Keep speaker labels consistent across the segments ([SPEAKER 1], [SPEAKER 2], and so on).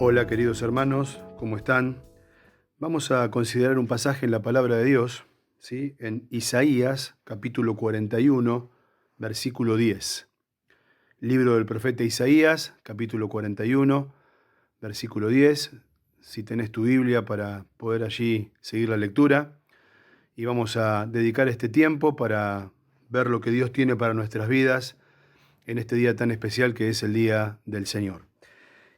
[SPEAKER 1] Hola queridos hermanos, ¿cómo están? Vamos a considerar un pasaje en la palabra de Dios, ¿sí? En Isaías, capítulo 41, versículo 10. Libro del profeta Isaías, capítulo 41, versículo 10. Si tenés tu Biblia para poder allí seguir la lectura. Y vamos a dedicar este tiempo para ver lo que Dios tiene para nuestras vidas en este día tan especial que es el Día del Señor.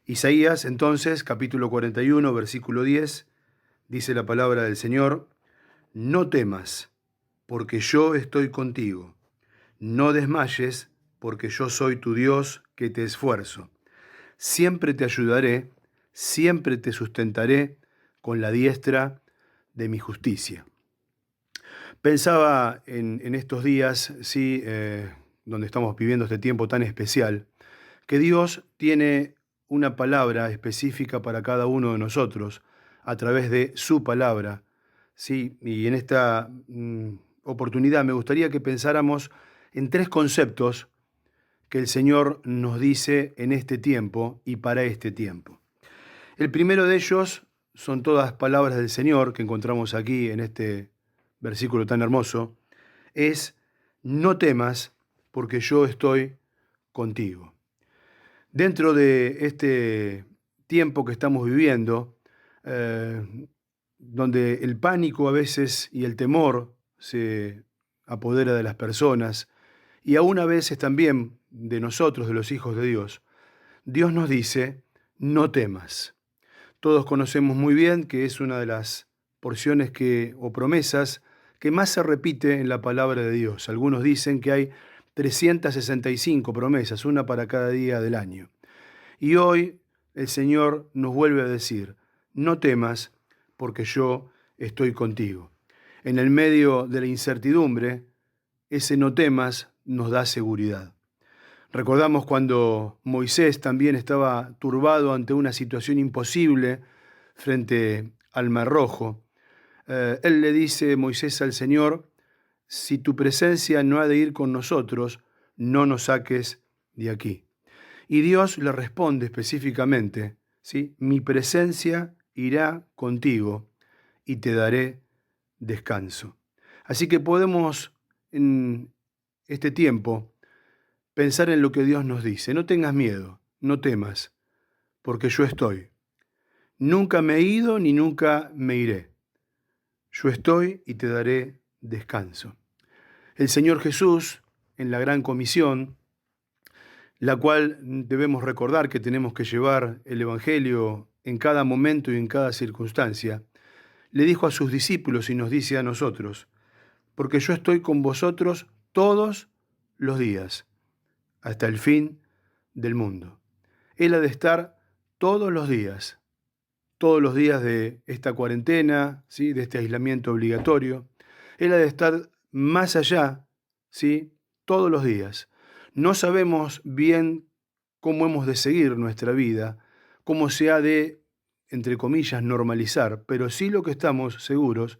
[SPEAKER 1] Isaías, entonces, capítulo 41, versículo 10, dice la palabra del Señor: No temas, porque yo estoy contigo. No desmayes, porque yo soy tu Dios que te esfuerzo. Siempre te ayudaré, siempre te sustentaré con la diestra de mi justicia. Pensaba en estos días, sí, donde estamos viviendo este tiempo tan especial, que Dios tiene una palabra específica para cada uno de nosotros a través de su palabra, ¿sí? Y en esta oportunidad me gustaría que pensáramos en tres conceptos que el Señor nos dice en este tiempo y para este tiempo. El primero de ellos son todas palabras del Señor que encontramos aquí en este versículo tan hermoso, es: no temas, porque yo estoy contigo. Dentro de este tiempo que estamos viviendo, donde el pánico a veces y el temor se apodera de las personas y aún a veces también de nosotros, de los hijos de Dios, Dios nos dice: no temas. Todos conocemos muy bien que es una de las porciones o promesas que más se repite en la palabra de Dios. Algunos dicen que hay 365 promesas, una para cada día del año. Y hoy el Señor nos vuelve a decir: no temas, porque yo estoy contigo. En el medio de la incertidumbre, ese no temas nos da seguridad. Recordamos cuando Moisés también estaba turbado ante una situación imposible frente al Mar Rojo. Él le dice, Moisés, al Señor: si tu presencia no ha de ir con nosotros, no nos saques de aquí. Y Dios le responde específicamente, ¿sí? Mi presencia irá contigo y te daré descanso. Así que podemos en este tiempo pensar en lo que Dios nos dice. No tengas miedo, no temas, porque yo estoy. Nunca me he ido ni nunca me iré. Yo estoy y te daré descanso. El Señor Jesús, en la gran comisión, la cual debemos recordar que tenemos que llevar el Evangelio en cada momento y en cada circunstancia, le dijo a sus discípulos y nos dice a nosotros: porque yo estoy con vosotros todos los días, hasta el fin del mundo. Él ha de estar todos los días de esta cuarentena, ¿sí? De este aislamiento obligatorio. Él ha de estar más allá, ¿sí? Todos los días. No sabemos bien cómo hemos de seguir nuestra vida, cómo se ha de, entre comillas, normalizar, pero sí lo que estamos seguros,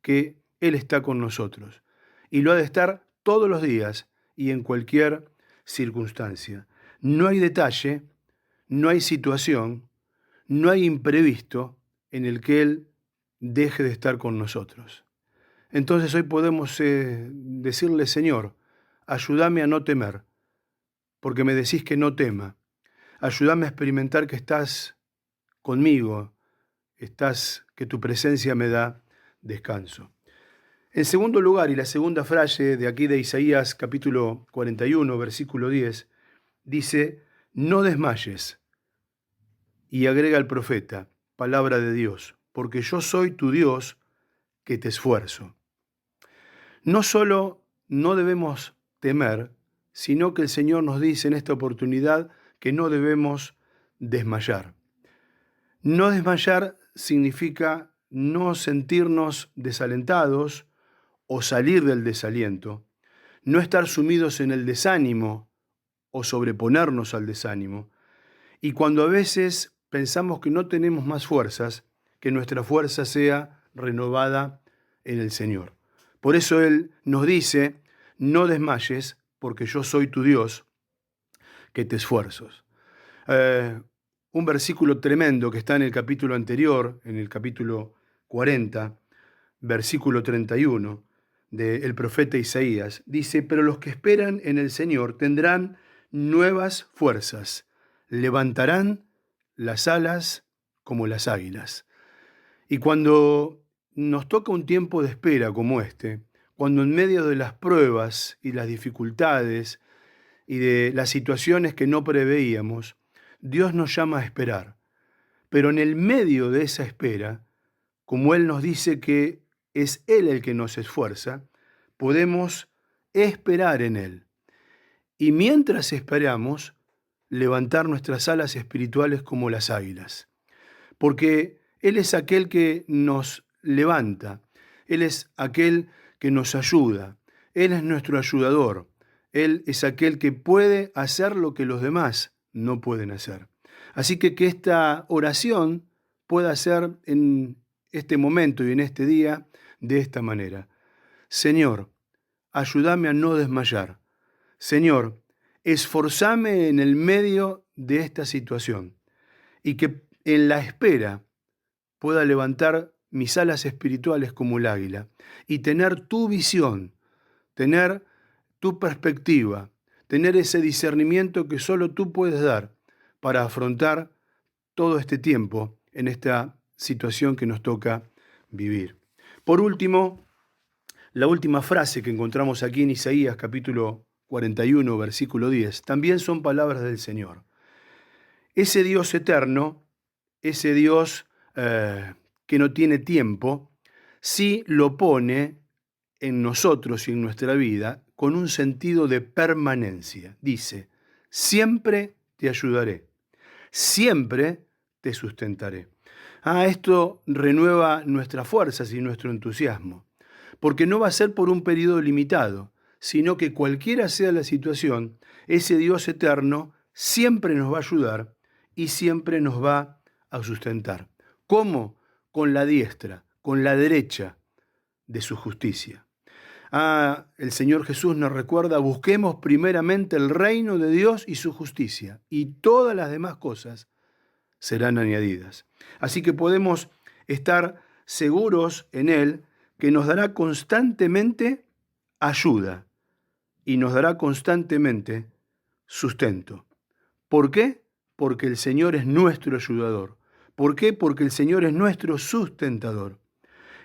[SPEAKER 1] que Él está con nosotros. Y lo ha de estar todos los días y en cualquier circunstancia. No hay detalle, no hay situación, no hay imprevisto en el que Él deje de estar con nosotros. Entonces hoy podemos decirle: Señor, ayúdame a no temer, porque me decís que no tema. Ayúdame a experimentar que estás conmigo, que tu presencia me da descanso. En segundo lugar, y la segunda frase de aquí de Isaías capítulo 41, versículo 10, dice: no desmayes. Y agrega el profeta, palabra de Dios: porque yo soy tu Dios que te esfuerzo. No solo no debemos temer, sino que el Señor nos dice en esta oportunidad que no debemos desmayar. No desmayar significa no sentirnos desalentados o salir del desaliento, no estar sumidos en el desánimo o sobreponernos al desánimo. Y cuando a veces pensamos que no tenemos más fuerzas, que nuestra fuerza sea renovada en el Señor. Por eso Él nos dice: no desmayes, porque yo soy tu Dios, que te esfuerzo. un versículo tremendo que está en el capítulo anterior, en el capítulo 40, versículo 31 del profeta Isaías. Dice, pero los que esperan en el Señor tendrán nuevas fuerzas, levantarán las alas como las águilas. Y cuando nos toca un tiempo de espera como este, cuando en medio de las pruebas y las dificultades y de las situaciones que no preveíamos, Dios nos llama a esperar. Pero en el medio de esa espera, como Él nos dice que es Él el que nos esfuerza, podemos esperar en Él. Y mientras esperamos, levantar nuestras alas espirituales como las águilas. Porque Él es aquel que nos levanta, Él es aquel que nos ayuda, Él es nuestro ayudador, Él es aquel que puede hacer lo que los demás no pueden hacer. Así que esta oración pueda ser en este momento y en este día de esta manera. Señor, ayúdame a no desmayar. Señor, esforzame en el medio de esta situación y que en la espera pueda levantar mis alas espirituales como el águila y tener tu visión, tener tu perspectiva, tener ese discernimiento que solo tú puedes dar para afrontar todo este tiempo en esta situación que nos toca vivir. Por último, la última frase que encontramos aquí en Isaías capítulo 41, versículo 10, también son palabras del Señor. Ese Dios eterno, ese Dios que no tiene tiempo, sí lo pone en nosotros y en nuestra vida con un sentido de permanencia. Dice, siempre te ayudaré, siempre te sustentaré. Esto renueva nuestras fuerzas y nuestro entusiasmo, porque no va a ser por un periodo limitado, sino que cualquiera sea la situación, ese Dios eterno siempre nos va a ayudar y siempre nos va a sustentar. ¿Cómo? Con la diestra, con la derecha de su justicia. El Señor Jesús nos recuerda, busquemos primeramente el reino de Dios y su justicia, y todas las demás cosas serán añadidas. Así que podemos estar seguros en Él que nos dará constantemente ayuda y nos dará constantemente sustento. ¿Por qué? Porque el Señor es nuestro ayudador. ¿Por qué? Porque el Señor es nuestro sustentador.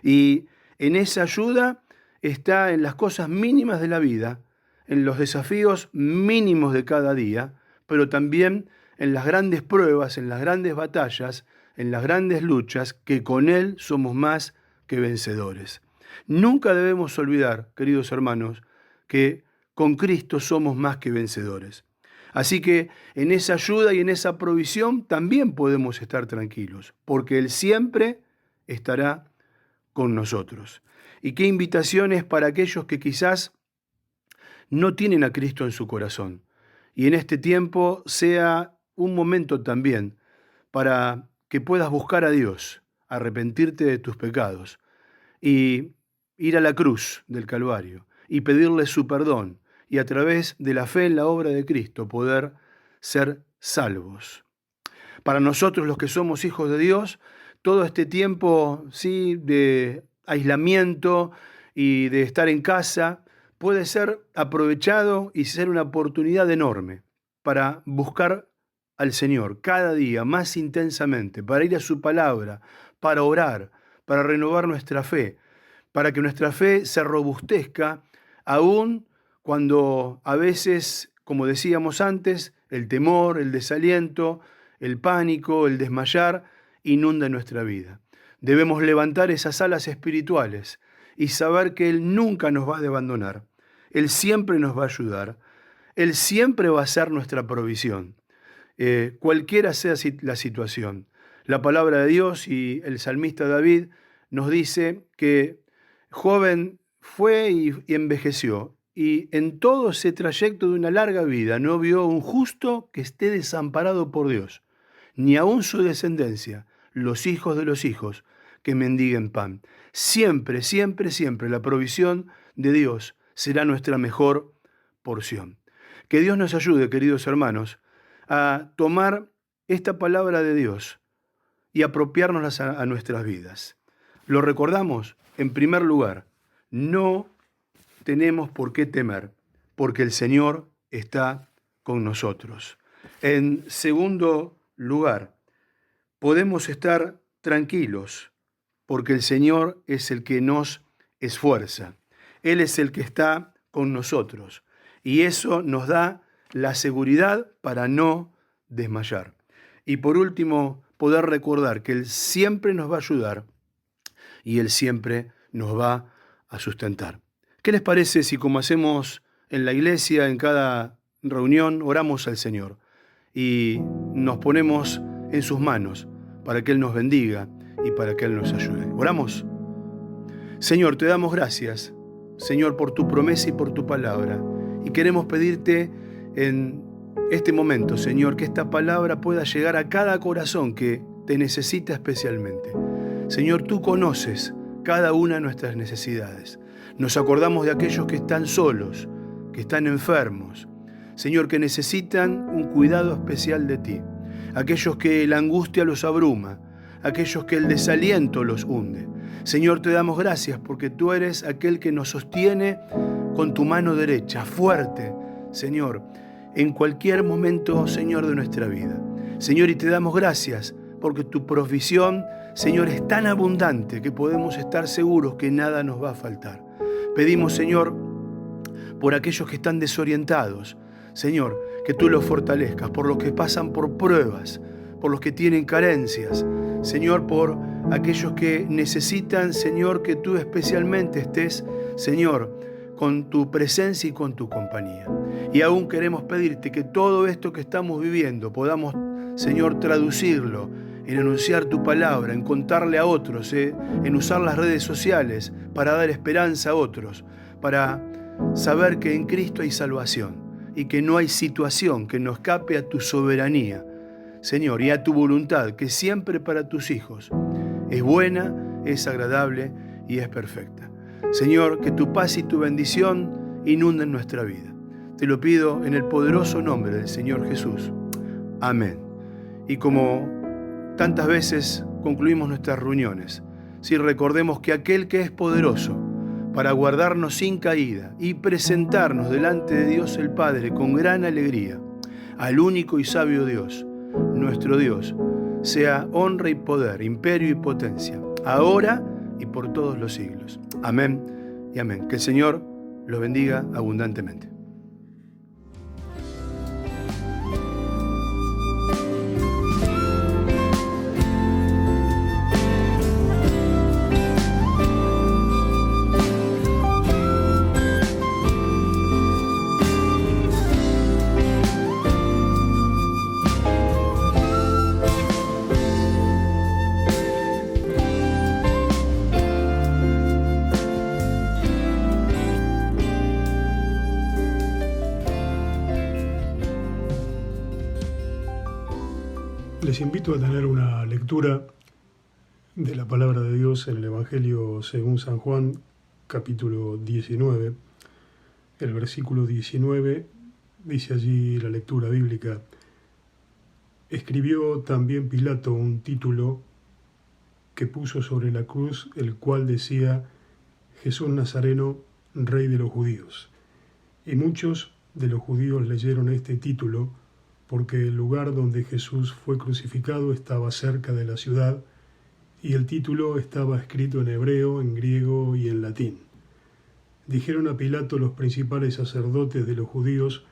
[SPEAKER 1] Y en esa ayuda está en las cosas mínimas de la vida, en los desafíos mínimos de cada día, pero también en las grandes pruebas, en las grandes batallas, en las grandes luchas, que con Él somos más que vencedores. Nunca debemos olvidar, queridos hermanos, que con Cristo somos más que vencedores. Así que en esa ayuda y en esa provisión también podemos estar tranquilos, porque Él siempre estará con nosotros. Y qué invitaciones para aquellos que quizás no tienen a Cristo en su corazón. Y en este tiempo sea un momento también para que puedas buscar a Dios, arrepentirte de tus pecados y ir a la cruz del Calvario y pedirle su perdón y a través de la fe en la obra de Cristo poder ser salvos. Para nosotros los que somos hijos de Dios, todo este tiempo sí, de aislamiento y de estar en casa puede ser aprovechado y ser una oportunidad enorme para buscar al Señor cada día más intensamente, para ir a su palabra, para orar, para renovar nuestra fe, para que nuestra fe se robustezca aún cuando a veces, como decíamos antes, el temor, el desaliento, el pánico, el desmayar inunda nuestra vida. Debemos levantar esas alas espirituales y saber que Él nunca nos va a abandonar. Él siempre nos va a ayudar. Él siempre va a ser nuestra provisión, cualquiera sea la situación. La palabra de Dios y el salmista David nos dice que joven fue y envejeció, y en todo ese trayecto de una larga vida no vio un justo que esté desamparado por Dios, ni aun su descendencia, los hijos de los hijos, que mendiguen pan. Siempre, siempre, siempre la provisión de Dios será nuestra mejor porción. Que Dios nos ayude, queridos hermanos, a tomar esta palabra de Dios y apropiárnoslas a nuestras vidas. Lo recordamos, en primer lugar, no tenemos por qué temer, porque el Señor está con nosotros. En segundo lugar, podemos estar tranquilos, porque el Señor es el que nos esfuerza. Él es el que está con nosotros. Y eso nos da la seguridad para no desmayar. Y por último, poder recordar que Él siempre nos va a ayudar y Él siempre nos va a sustentar. ¿Qué les parece si, como hacemos en la iglesia, en cada reunión, oramos al Señor y nos ponemos en sus manos para que Él nos bendiga y para que Él nos ayude? ¿Oramos? Señor, te damos gracias, Señor, por tu promesa y por tu palabra. Y queremos pedirte en este momento, Señor, que esta palabra pueda llegar a cada corazón que te necesita especialmente. Señor, tú conoces cada una de nuestras necesidades. Nos acordamos de aquellos que están solos, que están enfermos. Señor, que necesitan un cuidado especial de ti. Aquellos que la angustia los abruma, aquellos que el desaliento los hunde. Señor, te damos gracias porque tú eres aquel que nos sostiene con tu mano derecha, fuerte, Señor, en cualquier momento, Señor, de nuestra vida. Señor, y te damos gracias porque tu provisión, Señor, es tan abundante que podemos estar seguros que nada nos va a faltar. Pedimos, Señor, por aquellos que están desorientados, Señor, que tú los fortalezcas, por los que pasan por pruebas, por los que tienen carencias, Señor, por aquellos que necesitan, Señor, que tú especialmente estés, Señor, con tu presencia y con tu compañía. Y aún queremos pedirte que todo esto que estamos viviendo podamos, Señor, traducirlo en anunciar tu palabra, en contarle a otros, en usar las redes sociales para dar esperanza a otros, para saber que en Cristo hay salvación y que no hay situación que no escape a tu soberanía, Señor, y a tu voluntad, que siempre para tus hijos es buena, es agradable y es perfecta. Señor, que tu paz y tu bendición inunden nuestra vida. Te lo pido en el poderoso nombre del Señor Jesús. Amén. Y como tantas veces concluimos nuestras reuniones, si recordemos que aquel que es poderoso para guardarnos sin caída y presentarnos delante de Dios el Padre con gran alegría, al único y sabio Dios, nuestro Dios, sea honra y poder, imperio y potencia, ahora y por todos los siglos. Amén y amén. Que el Señor los bendiga abundantemente.
[SPEAKER 2] Les invito a tener una lectura de la palabra de Dios en el Evangelio según San Juan, capítulo 19. El versículo 19 dice allí la lectura bíblica: escribió también Pilato un título que puso sobre la cruz, el cual decía: Jesús Nazareno, Rey de los Judíos. Y muchos de los judíos leyeron este título, porque el lugar donde Jesús fue crucificado estaba cerca de la ciudad, y el título estaba escrito en hebreo, en griego y en latín. Dijeron a Pilato los principales sacerdotes de los judíos: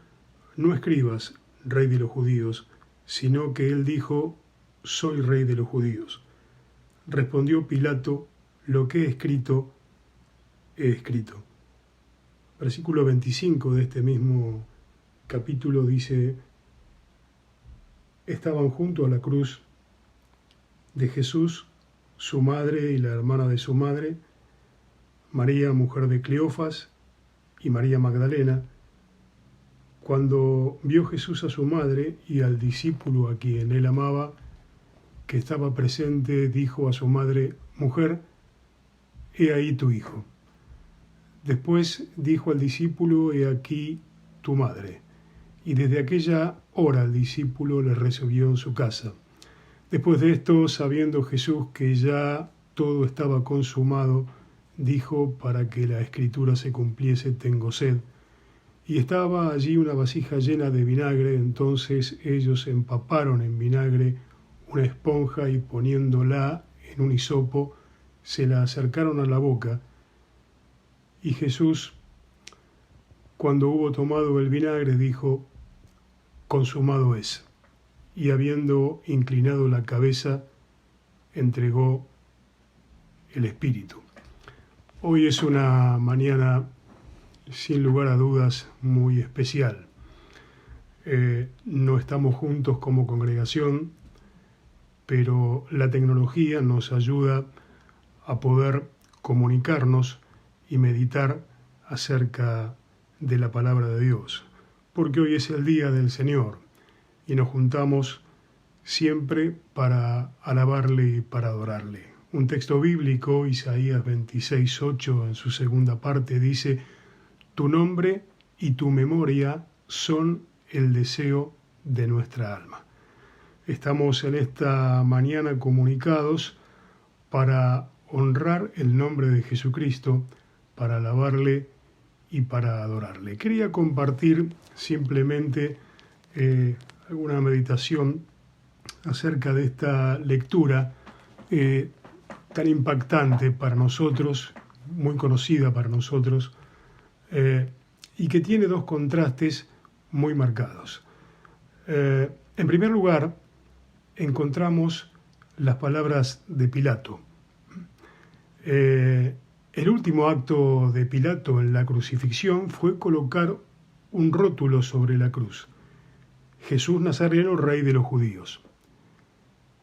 [SPEAKER 2] no escribas Rey de los Judíos, sino que él dijo: soy Rey de los Judíos. Respondió Pilato: lo que he escrito, he escrito. Versículo 25 de este mismo capítulo dice: estaban junto a la cruz de Jesús su madre y la hermana de su madre, María, mujer de Cleofas, y María Magdalena. Cuando vio Jesús a su madre y al discípulo a quien él amaba, que estaba presente, dijo a su madre: mujer, he ahí tu hijo. Después dijo al discípulo: he aquí tu madre. y desde aquella hora el discípulo le recibió en su casa. Después de esto, sabiendo Jesús que ya todo estaba consumado, dijo: para que la escritura se cumpliese, tengo sed. Y estaba allí una vasija llena de vinagre. Entonces ellos empaparon en vinagre una esponja y poniéndola en un hisopo, se la acercaron a la boca. Y Jesús, cuando hubo tomado el vinagre, dijo: consumado es. Y habiendo inclinado la cabeza, entregó el espíritu. Hoy es una mañana, sin lugar a dudas, muy especial. No estamos juntos como congregación, pero la tecnología nos ayuda a poder comunicarnos y meditar acerca de la palabra de Dios, porque hoy es el día del Señor y nos juntamos siempre para alabarle y para adorarle. Un texto bíblico, Isaías 26:8, en su segunda parte, dice: tu nombre y tu memoria son el deseo de nuestra alma. Estamos en esta mañana comunicados para honrar el nombre de Jesucristo, para alabarle y para adorarle. Quería compartir simplemente alguna meditación acerca de esta lectura tan impactante para nosotros, muy conocida para nosotros, y que tiene dos contrastes muy marcados. En primer lugar, encontramos las palabras de Pilato. El último acto de Pilato en la crucifixión fue colocar un rótulo sobre la cruz: Jesús Nazareno, Rey de los Judíos.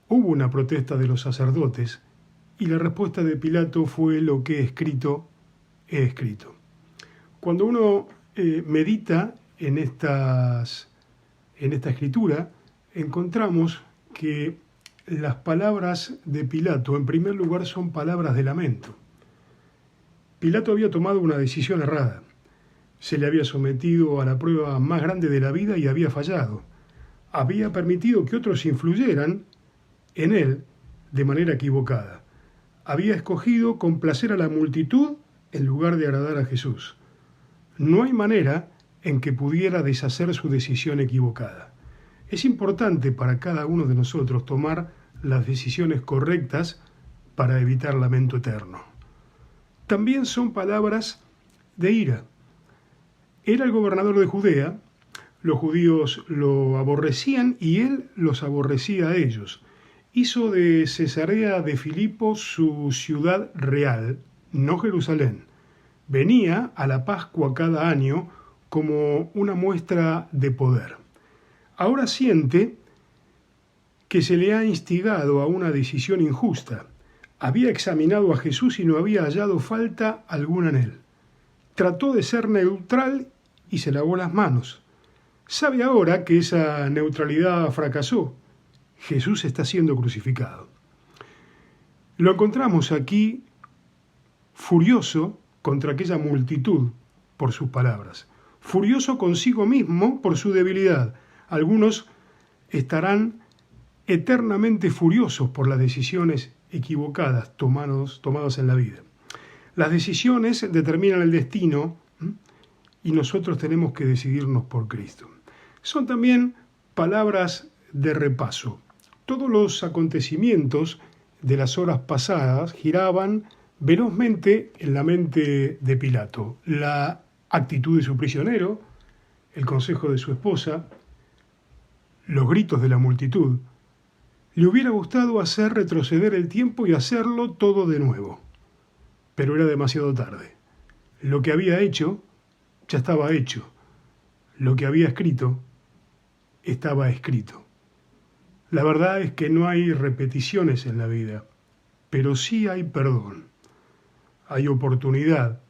[SPEAKER 2] Hubo una protesta de los sacerdotes y la respuesta de Pilato fue: lo que he escrito, he escrito. Cuando uno medita en esta escritura, encontramos que las palabras de Pilato, en primer lugar, son palabras de lamento. Pilato había tomado una decisión errada. Se le había sometido a la prueba más grande de la vida y había fallado. Había permitido que otros influyeran en él de manera equivocada. Había escogido complacer a la multitud en lugar de agradar a Jesús. No hay manera en que pudiera deshacer su decisión equivocada. Es importante para cada uno de nosotros tomar las decisiones correctas para evitar lamento eterno. También son palabras de ira. Era el gobernador de Judea, los judíos lo aborrecían y él los aborrecía a ellos. Hizo de Cesarea de Filipo su ciudad real, no Jerusalén. Venía a la Pascua cada año como una muestra de poder. Ahora siente que se le ha instigado a una decisión injusta. Había examinado a Jesús y no había hallado falta alguna en él. Trató de ser neutral y se lavó las manos. Sabe ahora que esa neutralidad fracasó. Jesús está siendo crucificado. Lo encontramos aquí furioso contra aquella multitud por sus palabras, furioso consigo mismo por su debilidad. Algunos estarán eternamente furiosos por las decisiones equivocadas tomadas en la vida. Las decisiones determinan el destino y nosotros tenemos que decidirnos por Cristo. Son también palabras de repaso. Todos los acontecimientos de las horas pasadas giraban velozmente en la mente de Pilato. La actitud de su prisionero, el consejo de su esposa, los gritos de la multitud. Le hubiera gustado hacer retroceder el tiempo y hacerlo todo de nuevo. Pero era demasiado tarde. Lo que había hecho ya estaba hecho. Lo que había escrito estaba escrito. La verdad es que no hay repeticiones en la vida, pero sí hay perdón. Hay oportunidad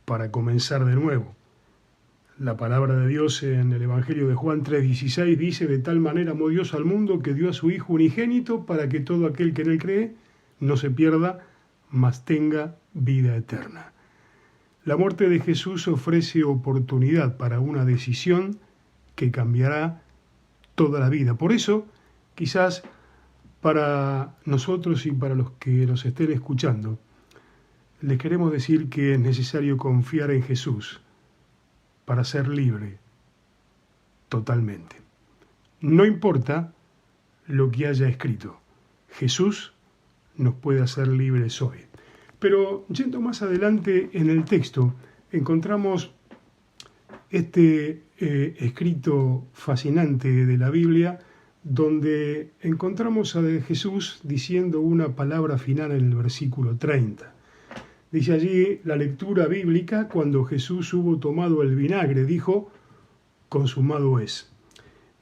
[SPEAKER 2] para comenzar de nuevo. La palabra de Dios en el Evangelio de Juan 3:16 dice: de tal manera amó Dios al mundo que dio a su Hijo unigénito para que todo aquel que en él cree no se pierda, mas tenga vida eterna. La muerte de Jesús ofrece oportunidad para una decisión que cambiará toda la vida. Por eso, quizás para nosotros y para los que nos estén escuchando, les queremos decir que es necesario confiar en Jesús para ser libre totalmente. No importa lo que haya escrito, Jesús nos puede hacer libres hoy. Pero yendo más adelante en el texto, encontramos este escrito fascinante de la Biblia, donde encontramos a Jesús diciendo una palabra final en el versículo 30. Dice allí la lectura bíblica: cuando Jesús hubo tomado el vinagre, dijo: consumado es.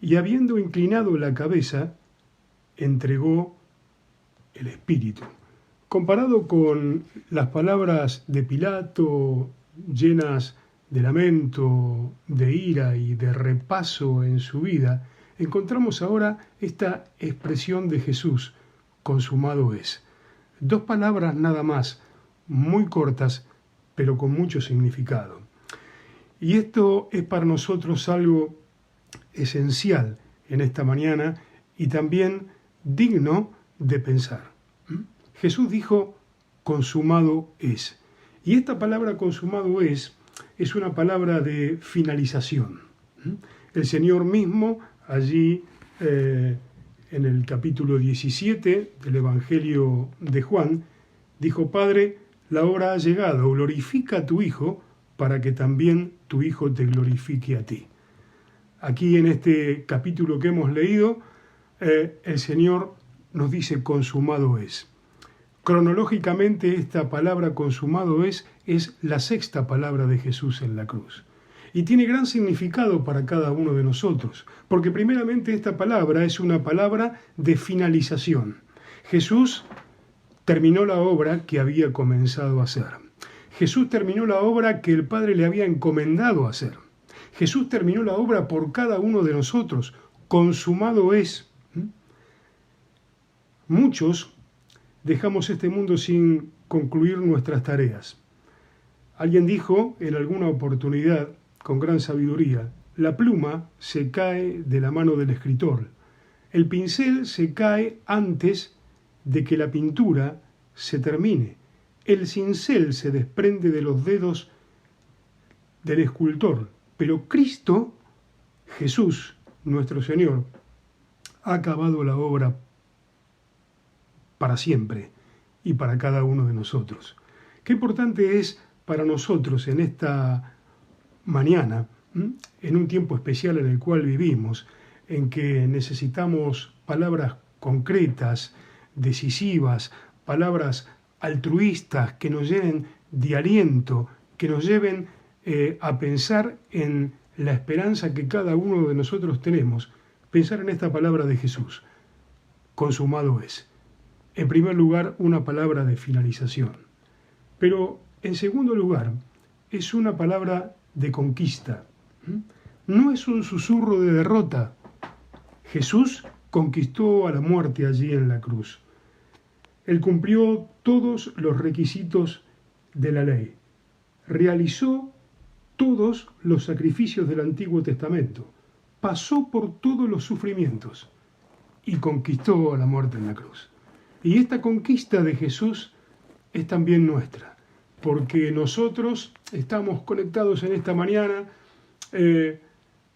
[SPEAKER 2] Y habiendo inclinado la cabeza, entregó el Espíritu. Comparado con las palabras de Pilato, llenas de lamento, de ira y de repaso en su vida, encontramos ahora esta expresión de Jesús: consumado es. Dos palabras nada más, muy cortas, pero con mucho significado. Y esto es para nosotros algo esencial en esta mañana y también digno de pensar. Jesús dijo: consumado es. Y esta palabra consumado es una palabra de finalización. El Señor mismo, allí en el capítulo 17 del Evangelio de Juan, dijo: Padre, la hora ha llegado, glorifica a tu Hijo, para que también tu Hijo te glorifique a ti. Aquí en este capítulo que hemos leído, el Señor nos dice: consumado es. Cronológicamente, esta palabra consumado es la sexta palabra de Jesús en la cruz. Y tiene gran significado para cada uno de nosotros, porque primeramente esta palabra es una palabra de finalización. Jesús terminó la obra que había comenzado a hacer. Jesús terminó la obra que el Padre le había encomendado a hacer. Jesús terminó la obra por cada uno de nosotros. Consumado es. Muchos dejamos este mundo sin concluir nuestras tareas. Alguien dijo en alguna oportunidad, con gran sabiduría: la pluma se cae de la mano del escritor. El pincel se cae antes de que la pintura se termine. El cincel se desprende de los dedos del escultor. Pero Cristo, Jesús, nuestro Señor, ha acabado la obra para siempre y para cada uno de nosotros. Qué importante es para nosotros en esta mañana, en un tiempo especial en el cual vivimos, en que necesitamos palabras concretas, decisivas, palabras altruistas que nos llenen de aliento, que nos lleven a pensar en la esperanza que cada uno de nosotros tenemos. Pensar en esta palabra de Jesús: consumado es. En primer lugar, una palabra de finalización. Pero en segundo lugar, es una palabra de conquista. No es un susurro de derrota. Jesús conquistó a la muerte allí en la cruz. Él cumplió todos los requisitos de la ley. Realizó todos los sacrificios del Antiguo Testamento. Pasó por todos los sufrimientos y conquistó a la muerte en la cruz. Y esta conquista de Jesús es también nuestra, porque nosotros estamos conectados en esta mañana de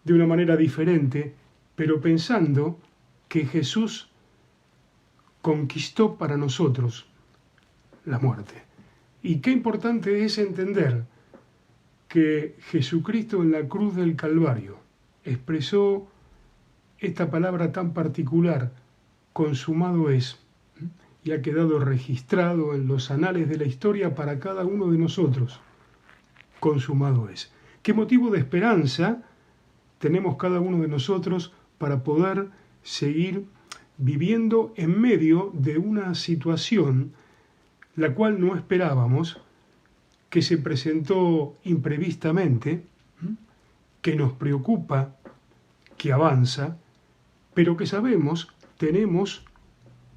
[SPEAKER 2] una manera diferente, pero pensando que Jesús conquistó para nosotros la muerte. Y qué importante es entender que Jesucristo en la cruz del Calvario expresó esta palabra tan particular: consumado es, y ha quedado registrado en los anales de la historia para cada uno de nosotros. Consumado es. ¿Qué motivo de esperanza tenemos cada uno de nosotros para poder seguir viviendo en medio de una situación la cual no esperábamos, que se presentó imprevistamente, que nos preocupa, que avanza, pero que sabemos tenemos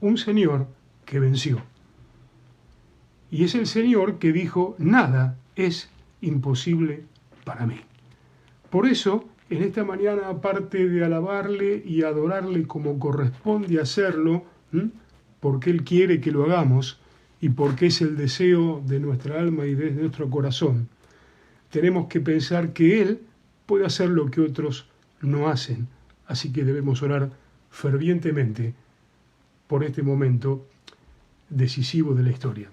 [SPEAKER 2] un Señor que venció? Y es el Señor que dijo: nada es imposible para mí. Por eso en esta mañana, aparte de alabarle y adorarle como corresponde hacerlo, porque Él quiere que lo hagamos y porque es el deseo de nuestra alma y de nuestro corazón, tenemos que pensar que Él puede hacer lo que otros no hacen. Así que debemos orar fervientemente por este momento decisivo de la historia.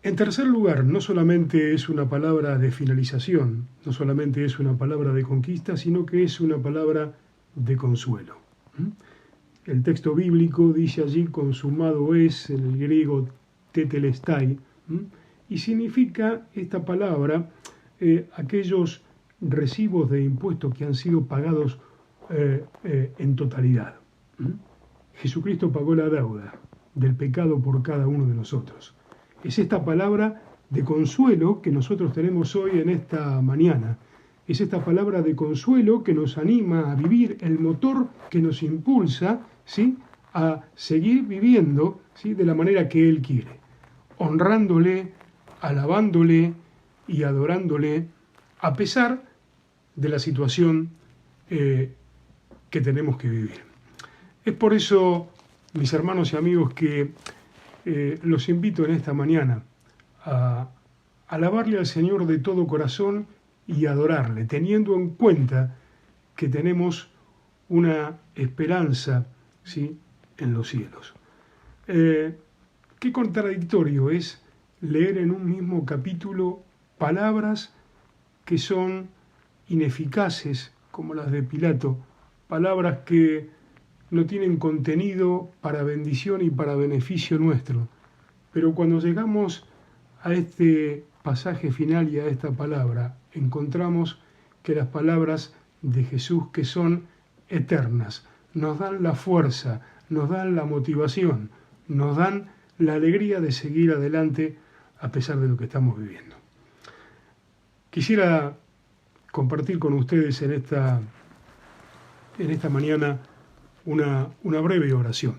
[SPEAKER 2] En tercer lugar, no solamente es una palabra de finalización, no solamente es una palabra de conquista, sino que es una palabra de consuelo. El texto bíblico dice allí consumado es, en el griego tetelestai, y significa esta palabra aquellos recibos de impuestos que han sido pagados en totalidad. Jesucristo pagó la deuda del pecado por cada uno de nosotros. Es esta palabra de consuelo que nosotros tenemos hoy en esta mañana. Es esta palabra de consuelo que nos anima a vivir, el motor que nos impulsa, ¿sí?, a seguir viviendo, ¿sí?, de la manera que Él quiere, honrándole, alabándole y adorándole a pesar de la situación que tenemos que vivir. Es por eso, mis hermanos y amigos, que los invito en esta mañana a alabarle al Señor de todo corazón y adorarle, teniendo en cuenta que tenemos una esperanza, ¿sí?, en los cielos. Qué contradictorio es leer en un mismo capítulo palabras que son ineficaces, como las de Pilato, palabras que no tienen contenido para bendición y para beneficio nuestro. Pero cuando llegamos a este pasaje final y a esta palabra, encontramos que las palabras de Jesús, que son eternas, nos dan la fuerza, nos dan la motivación, nos dan la alegría de seguir adelante a pesar de lo que estamos viviendo. Quisiera compartir con ustedes en esta mañana una breve oración,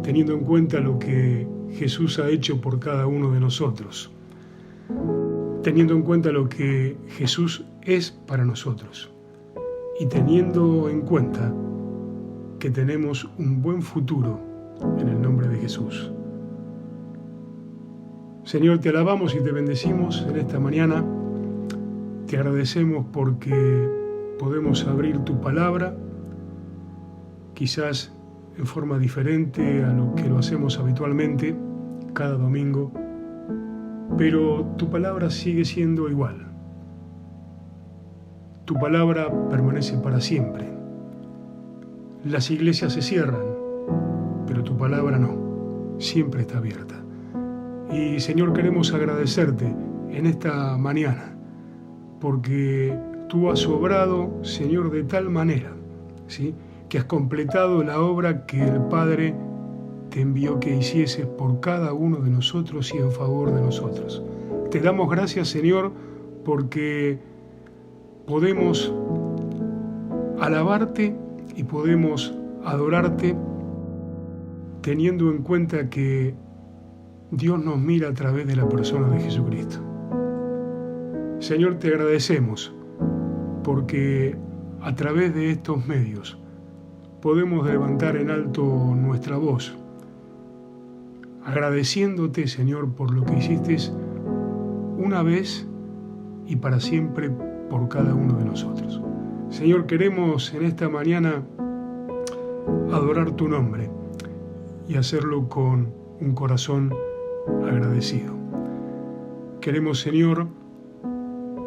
[SPEAKER 2] teniendo en cuenta lo que Jesús ha hecho por cada uno de nosotros, teniendo en cuenta lo que Jesús es para nosotros y teniendo en cuenta que tenemos un buen futuro en el nombre de Jesús. Señor, te alabamos y te bendecimos en esta mañana. Te agradecemos porque podemos abrir tu palabra, quizás en forma diferente a lo que lo hacemos habitualmente cada domingo, pero tu palabra sigue siendo igual. Tu palabra permanece para siempre. Las iglesias se cierran, pero tu palabra no, siempre está abierta. Y Señor, queremos agradecerte en esta mañana, porque tú has obrado, Señor, de tal manera, ¿sí?, que has completado la obra que el Padre te envió que hicieses por cada uno de nosotros y en favor de nosotros. Te damos gracias, Señor, porque podemos alabarte y podemos adorarte teniendo en cuenta que Dios nos mira a través de la persona de Jesucristo. Señor, te agradecemos porque a través de estos medios podemos levantar en alto nuestra voz, agradeciéndote, Señor, por lo que hiciste una vez y para siempre por cada uno de nosotros. Señor, queremos en esta mañana adorar tu nombre y hacerlo con un corazón agradecido. Queremos, Señor,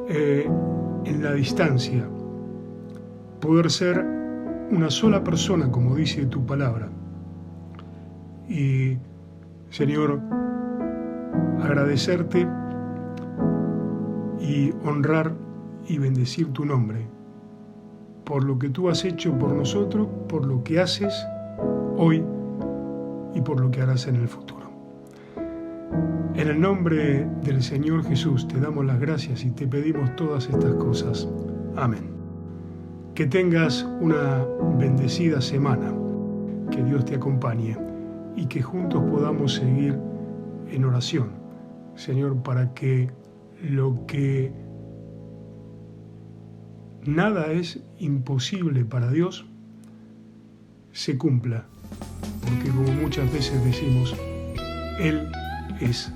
[SPEAKER 2] en la distancia, poder ser una sola persona, como dice tu palabra. Y, Señor, agradecerte y honrar y bendecir tu nombre por lo que tú has hecho por nosotros, por lo que haces hoy y por lo que harás en el futuro. En el nombre del Señor Jesús te damos las gracias y te pedimos todas estas cosas. Amén. Que tengas una bendecida semana, que Dios te acompañe y que juntos podamos seguir en oración, Señor, para que lo que nada es imposible para Dios, se cumpla. Porque como muchas veces decimos, Él es